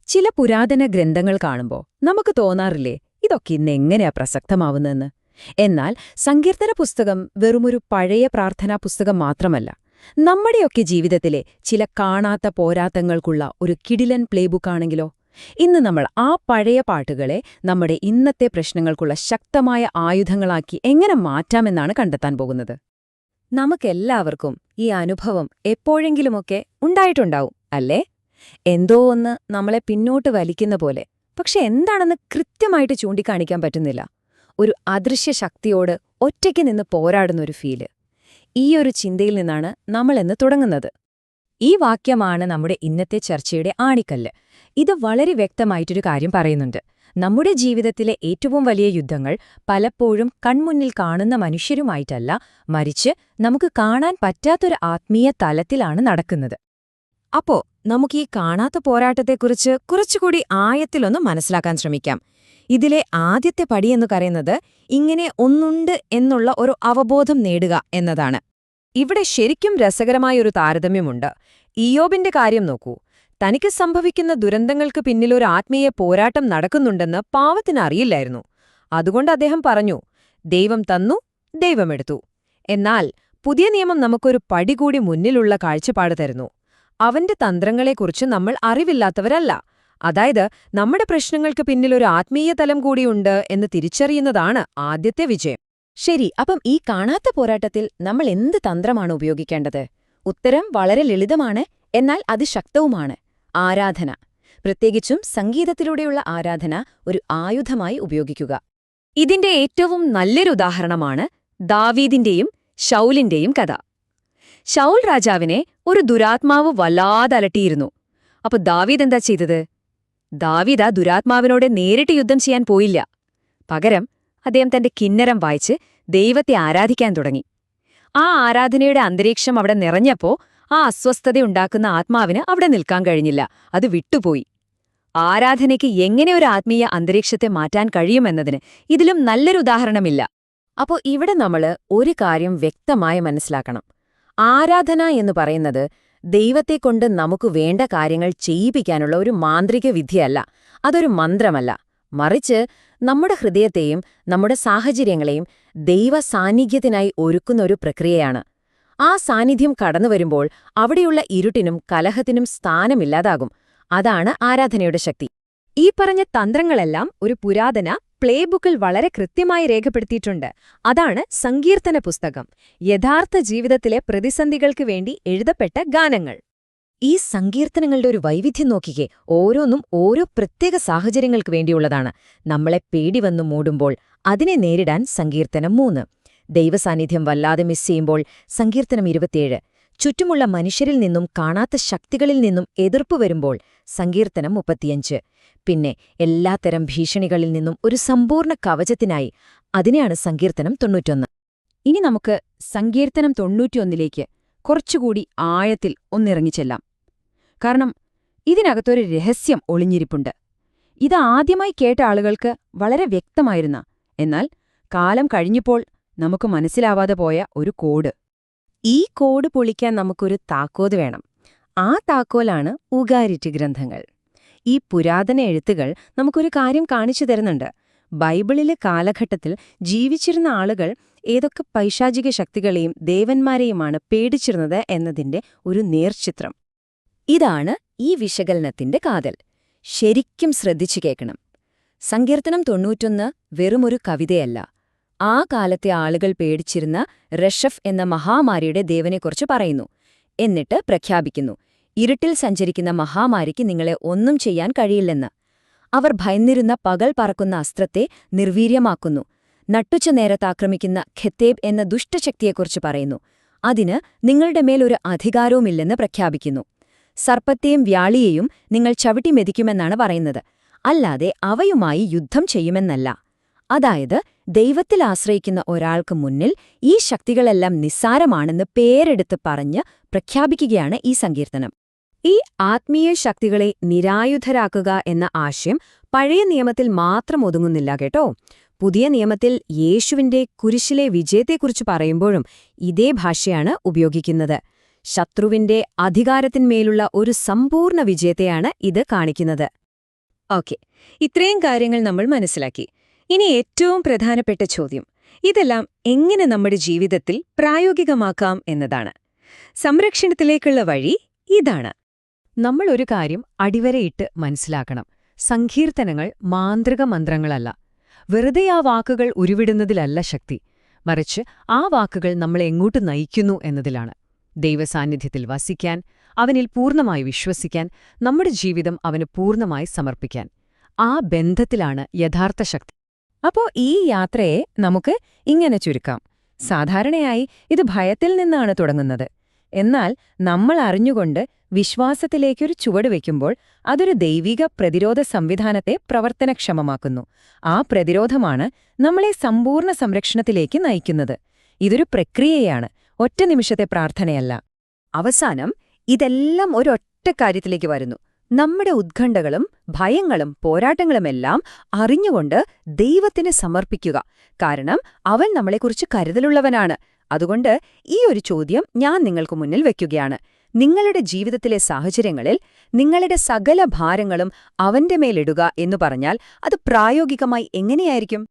ചില പുരാതന ഗ്രന്ഥങ്ങൾ കാണുമ്പോൾ നമുക്ക് തോന്നാറില്ലേ ഇതൊക്കെ ഇന്ന് എങ്ങനെയാ പ്രസക്തമാവുന്നതെന്ന്. എന്നാൽ സങ്കീർത്തന പുസ്തകം വെറുമൊരു പഴയ പ്രാർത്ഥനാ പുസ്തകം മാത്രമല്ല, നമ്മുടെയൊക്കെ ജീവിതത്തിലെ ചില കാണാത്ത പോരാട്ടങ്ങൾക്കുള്ള ഒരു കിടിലൻ പ്ലേബുക്കാണെങ്കിലോ. ഇന്ന് നമ്മൾ ആ പഴയ പാട്ടുകളെ നമ്മുടെ ഇന്നത്തെ പ്രശ്നങ്ങൾക്കുള്ള ശക്തമായ ആയുധങ്ങളാക്കി എങ്ങനെ മാറ്റാമെന്നാണ് കണ്ടെത്താൻ പോകുന്നത്. നമുക്കെല്ലാവർക്കും ഈ അനുഭവം എപ്പോഴെങ്കിലുമൊക്കെ ഉണ്ടായിട്ടുണ്ടാവും അല്ലേ? എന്തോ ഒന്ന് നമ്മളെ പിന്നോട്ട് വലിക്കുന്ന പോലെ, പക്ഷെ എന്താണെന്ന് കൃത്യമായിട്ട് ചൂണ്ടിക്കാണിക്കാൻ പറ്റുന്നില്ല. ഒരു അദൃശ്യ ശക്തിയോട് ഒറ്റയ്ക്ക് നിന്ന് പോരാടുന്നൊരു ഫീല്. ഈയൊരു ചിന്തയിൽ നിന്നാണ് നമ്മളിന്ന് തുടങ്ങുന്നത്. ഈ വാക്യമാണ് നമ്മുടെ ഇന്നത്തെ ചർച്ചയുടെ ആണിക്കല്ല്. ഇത് വളരെ വ്യക്തമായിട്ടൊരു കാര്യം പറയുന്നുണ്ട്. നമ്മുടെ ജീവിതത്തിലെ ഏറ്റവും വലിയ യുദ്ധങ്ങൾ പലപ്പോഴും കൺമുന്നിൽ കാണുന്ന മനുഷ്യരുമായിട്ടല്ല, മറിച്ച് നമുക്ക് കാണാൻ പറ്റാത്തൊരു ആത്മീയ തലത്തിലാണ് നടക്കുന്നത്. അപ്പോ നമുക്ക് ഈ കാണാത്ത പോരാട്ടത്തെക്കുറിച്ച് കുറച്ചുകൂടി ആഴത്തിലൊന്ന് മനസ്സിലാക്കാൻ ശ്രമിക്കാം. ഇതിലെ ആദ്യത്തെ പടിയെന്ന് പറയുന്നത് ഇങ്ങനെ ഒന്നുണ്ട് എന്നുള്ള ഒരു അവബോധം നേടുക എന്നതാണ്. ഇവിടെ ശരിക്കും രസകരമായൊരു താരതമ്യമുണ്ട്. ഇയ്യോബിന്റെ കാര്യം നോക്കൂ. തനിക്ക് സംഭവിക്കുന്ന ദുരന്തങ്ങൾക്ക് പിന്നിലൊരു ആത്മീയ പോരാട്ടം നടക്കുന്നുണ്ടെന്ന് പാവത്തിന് അറിയില്ലായിരുന്നു. അതുകൊണ്ട് അദ്ദേഹം പറഞ്ഞു, ദൈവം തന്നു, ദൈവമെടുത്തു. എന്നാൽ പുതിയ നിയമം നമുക്കൊരു പടി കൂടി മുന്നിലുള്ള കാഴ്ചപ്പാട് തരുന്നു. അവന്റെ തന്ത്രങ്ങളെക്കുറിച്ച് നമ്മൾ അറിവില്ലാത്തവരല്ല. അതായത് നമ്മുടെ പ്രശ്നങ്ങൾക്ക് പിന്നിലൊരു ആത്മീയ തലം കൂടിയുണ്ട് എന്ന് തിരിച്ചറിയുന്നതാണ് ആദ്യത്തെ വിജയം. ശരി, അപ്പം ഈ കാണാത്ത പോരാട്ടത്തിൽ നമ്മൾ എന്ത് തന്ത്രമാണ് ഉപയോഗിക്കേണ്ടത്? ഉത്തരം വളരെ ലളിതമാണ്, എന്നാൽ അതിശക്തവുമാണ്. ആരാധന. പ്രത്യേകിച്ചും സംഗീതത്തിലൂടെയുള്ള ആരാധന ഒരു ആയുധമായി ഉപയോഗിക്കുക. ഇതിന്റെ ഏറ്റവും നല്ലൊരു ഉദാഹരണമാണ് ദാവീദിന്റെയും ശൗലിന്റെയും കഥ. ശൗൽ രാജാവിനെ ഒരു ദുരാത്മാവ് വല്ലാതെ അലട്ടിയിരുന്നു. അപ്പൊ ദാവീദ് എന്താ ചെയ്തത്? ദാവീദ് ആ ദുരാത്മാവിനോട് നേരിട്ട് യുദ്ധം ചെയ്യാൻ പോയില്ല. പകരം അദ്ദേഹം തന്റെ കിന്നരം വായിച്ച് ദൈവത്തെ ആരാധിക്കാൻ തുടങ്ങി. ആ ആരാധനയുടെ അന്തരീക്ഷം അവിടെ നിറഞ്ഞപ്പോ ആ അസ്വസ്ഥതയുണ്ടാക്കുന്ന ആത്മാവിന് അവിടെ നിൽക്കാൻ കഴിഞ്ഞില്ല. അത് വിട്ടുപോയി. ആരാധനയ്ക്ക് എങ്ങനെ ഒരു ആത്മീയ അന്തരീക്ഷത്തെ മാറ്റാൻ കഴിയുമെന്നതിന് ഇതിലും നല്ലൊരു ഉദാഹരണമില്ല. അപ്പോ ഇവിടെ നമ്മള് ഒരു കാര്യം വ്യക്തമായി മനസ്സിലാക്കണം. ആരാധന എന്ന് പറയുന്നത് ദൈവത്തെക്കൊണ്ട് നമുക്ക് വേണ്ട കാര്യങ്ങൾ ചെയ്യിപ്പിക്കാനുള്ള ഒരു മാന്ത്രിക വിദ്യയല്ല. അതൊരു മന്ത്രമല്ല. മറിച്ച് നമ്മുടെ ഹൃദയത്തെയും നമ്മുടെ സാഹചര്യങ്ങളെയും ദൈവ സാന്നിധ്യത്തിനായി ഒരുക്കുന്ന ഒരു പ്രക്രിയയാണ്. ആ സാന്നിധ്യം കടന്നുവരുമ്പോൾ അവിടെയുള്ള ഇരുട്ടിനും കലഹത്തിനും സ്ഥാനമില്ലാതാകും. അതാണ് ആരാധനയുടെ ശക്തി. ഈ പറഞ്ഞ തന്ത്രങ്ങളെല്ലാം ഒരു പുരാതന പ്ലേബുക്കിൽ വളരെ കൃത്യമായി രേഖപ്പെടുത്തിയിട്ടുണ്ട്. അതാണ് സങ്കീർത്തന പുസ്തകം. യഥാർത്ഥ ജീവിതത്തിലെ പ്രതിസന്ധികൾക്ക് വേണ്ടി എഴുതപ്പെട്ട ഗാനങ്ങൾ. ഈ സങ്കീർത്തനങ്ങളുടെ ഒരു വൈവിധ്യം നോക്കിക്കേ. ഓരോന്നും ഓരോ പ്രത്യേക സാഹചര്യങ്ങൾക്ക് വേണ്ടിയുള്ളതാണ്. നമ്മളെ പേടി വന്നു മൂടുമ്പോൾ അതിനെ നേരിടാൻ സങ്കീർത്തനം 3, ദൈവസാന്നിധ്യം വല്ലാതെ മിസ് ചെയ്യുമ്പോൾ സങ്കീർത്തനം 27, ചുറ്റുമുള്ള മനുഷ്യരിൽ നിന്നും കാണാത്ത ശക്തികളിൽ നിന്നും എതിർപ്പ് വരുമ്പോൾ സങ്കീർത്തനം 35, പിന്നെ എല്ലാത്തരം ഭീഷണികളിൽ നിന്നും ഒരു സമ്പൂർണ്ണ കവചത്തിനായി അതിനെയാണ് സങ്കീർത്തനം 91. ഇനി നമുക്ക് സങ്കീർത്തനം 91ലേക്ക് കുറച്ചുകൂടി ആഴത്തിൽ ഒന്നിറങ്ങിച്ചെല്ലാം. കാരണം ഇതിനകത്തൊരു രഹസ്യം ഒളിഞ്ഞിരിപ്പുണ്ട്. ഇത് ആദ്യമായി കേട്ട ആളുകൾക്ക് വളരെ വ്യക്തമായിരുന്ന, എന്നാൽ കാലം കഴിഞ്ഞപ്പോൾ നമുക്ക് മനസ്സിലാവാതെ പോയ ഒരു കോഡ്. ഈ കോഡ് പൊളിക്കാൻ നമുക്കൊരു താക്കോല് വേണം. ആ താക്കോലാണ് ഉഗാരിറ്റി ഗ്രന്ഥങ്ങൾ. ഈ പുരാതന എഴുത്തുകൾ നമുക്കൊരു കാര്യം കാണിച്ചു തരുന്നുണ്ട്. ബൈബിളിലെ കാലഘട്ടത്തിൽ ജീവിച്ചിരുന്ന ആളുകൾ ഏതൊക്കെ പൈശാചിക ശക്തികളെയും ദേവന്മാരെയുമാണ് പേടിച്ചിരുന്നത് എന്നതിന്റെ ഒരു നേർചിത്രം. ഇതാണ് ഈ വിശകലനത്തിന്റെ കാതൽ. ശരിക്കും ശ്രദ്ധിച്ചു കേൾക്കണം. സങ്കീർത്തനം 91 വെറുമൊരു കവിതയല്ല. ആ കാലത്തെ ആളുകൾ പേടിച്ചിരുന്ന റഷഫ് എന്ന മഹാമാരിയുടെ ദേവനെക്കുറിച്ച് പറയുന്നു. എന്നിട്ട് പ്രഖ്യാപിക്കുന്നു, ഇരുട്ടിൽ സഞ്ചരിക്കുന്ന മഹാമാരിക്ക് നിങ്ങളെ ഒന്നും ചെയ്യാൻ കഴിയില്ലെന്ന്. അവർ ഭയന്നിരുന്ന പകൽ പറക്കുന്ന അസ്ത്രത്തെ നിർവീര്യമാക്കുന്നു. നട്ടുച്ച നേരത്താക്രമിക്കുന്ന ഖെത്തേബ് എന്ന ദുഷ്ടശക്തിയെക്കുറിച്ച് പറയുന്നു. അതിന് നിങ്ങളുടെ മേലൊരു അധികാരവുമില്ലെന്ന് പ്രഖ്യാപിക്കുന്നു. സർപ്പത്തെയും വ്യാളിയെയും നിങ്ങൾ ചവിട്ടി മെതിക്കുമെന്നാണ് പറയുന്നത്, അല്ലാതെ അവയുമായി യുദ്ധം ചെയ്യുമെന്നല്ല. അതായത് ദൈവത്തിൽ ആശ്രയിക്കുന്ന ഒരാൾക്ക് മുന്നിൽ ഈ ശക്തികളെല്ലാം നിസ്സാരമാണെന്ന് പേരെടുത്ത് പറഞ്ഞ് പ്രഖ്യാപിക്കുകയാണ് ഈ സങ്കീർത്തനം. ഈ ആത്മീയ ശക്തികളെ നിരായുധരാക്കുക എന്ന ആശയം പഴയ നിയമത്തിൽ മാത്രം ഒതുങ്ങുന്നില്ല കേട്ടോ. പുതിയ നിയമത്തിൽ യേശുവിന്റെ കുരിശിലെ വിജയത്തെക്കുറിച്ച് പറയുമ്പോഴും ഇതേ ഭാഷയാണ് ഉപയോഗിക്കുന്നത്. ശത്രുവിന്റെ അധികാരത്തിന്മേലുള്ള ഒരു സമ്പൂർണ്ണ വിജയത്തെയാണ് ഇത് കാണിക്കുന്നത്. ഓക്കെ, ഇത്രയും കാര്യങ്ങൾ നമ്മൾ മനസ്സിലാക്കി. ഇനി ഏറ്റവും പ്രധാനപ്പെട്ട ചോദ്യം, ഇതെല്ലാം എങ്ങനെ നമ്മുടെ ജീവിതത്തിൽ പ്രായോഗികമാക്കാം എന്നതാണ്. സംരക്ഷണത്തിലേക്കുള്ള വഴി ഇതാണ്. നമ്മൾ ഒരു കാര്യം അടിവരയിട്ട് മനസ്സിലാക്കണം. സങ്കീർത്തനങ്ങൾ മാന്ത്രിക മന്ത്രങ്ങളല്ല. വെറുതെ ആ വാക്കുകൾ ഉരുവിടുന്നതിലല്ല ശക്തി, മറിച്ച് ആ വാക്കുകൾ നമ്മളെ എങ്ങോട്ട് നയിക്കുന്നു എന്നതിലാണ്. ദൈവസാന്നിധ്യത്തിൽ വസിക്കാൻ, അവനിൽ പൂർണ്ണമായി വിശ്വസിക്കാൻ, നമ്മുടെ ജീവിതം അവന് പൂർണ്ണമായി സമർപ്പിക്കാൻ. ആ ബന്ധത്തിലാണ് യഥാർത്ഥ ശക്തി. അപ്പോ ഈ യാത്രയെ നമുക്ക് ഇങ്ങനെ ചുരുക്കാം. സാധാരണയായി ഇത് ഭയത്തിൽ നിന്നാണ് തുടങ്ങുന്നത്. എന്നാൽ നമ്മൾ അറിഞ്ഞുകൊണ്ട് വിശ്വാസത്തിലേക്കൊരു ചുവട് വയ്ക്കുമ്പോൾ അതൊരു ദൈവിക പ്രതിരോധ സംവിധാനത്തെ പ്രവർത്തനക്ഷമമാക്കുന്നു. ആ പ്രതിരോധമാണ് നമ്മളെ സമ്പൂർണ്ണ സംരക്ഷണത്തിലേക്ക് നയിക്കുന്നത്. ഇതൊരു പ്രക്രിയയാണ്, ഒറ്റ നിമിഷത്തെ പ്രാർത്ഥനയല്ല. അവസാനം ഇതെല്ലാം ഒരൊറ്റ കാര്യത്തിലേക്ക് വരുന്നു. നമ്മുടെ ഉത്കണ്ഠകളും ഭയങ്ങളും പോരാട്ടങ്ങളുമെല്ലാം അറിഞ്ഞുകൊണ്ട് ദൈവത്തിന് സമർപ്പിക്കുക. കാരണം അവൻ നമ്മളെക്കുറിച്ച് കരുതലുള്ളവനാണ്. അതുകൊണ്ട് ഈ ഒരു ചോദ്യം ഞാൻ നിങ്ങൾക്ക് മുന്നിൽ വയ്ക്കുകയാണ്. നിങ്ങളുടെ ജീവിതത്തിലെ സാഹചര്യങ്ങളിൽ നിങ്ങളുടെ സകല ഭാരങ്ങളും അവന്റെ മേലിടുക എന്നു പറഞ്ഞാൽ അത് പ്രായോഗികമായി എങ്ങനെയായിരിക്കും?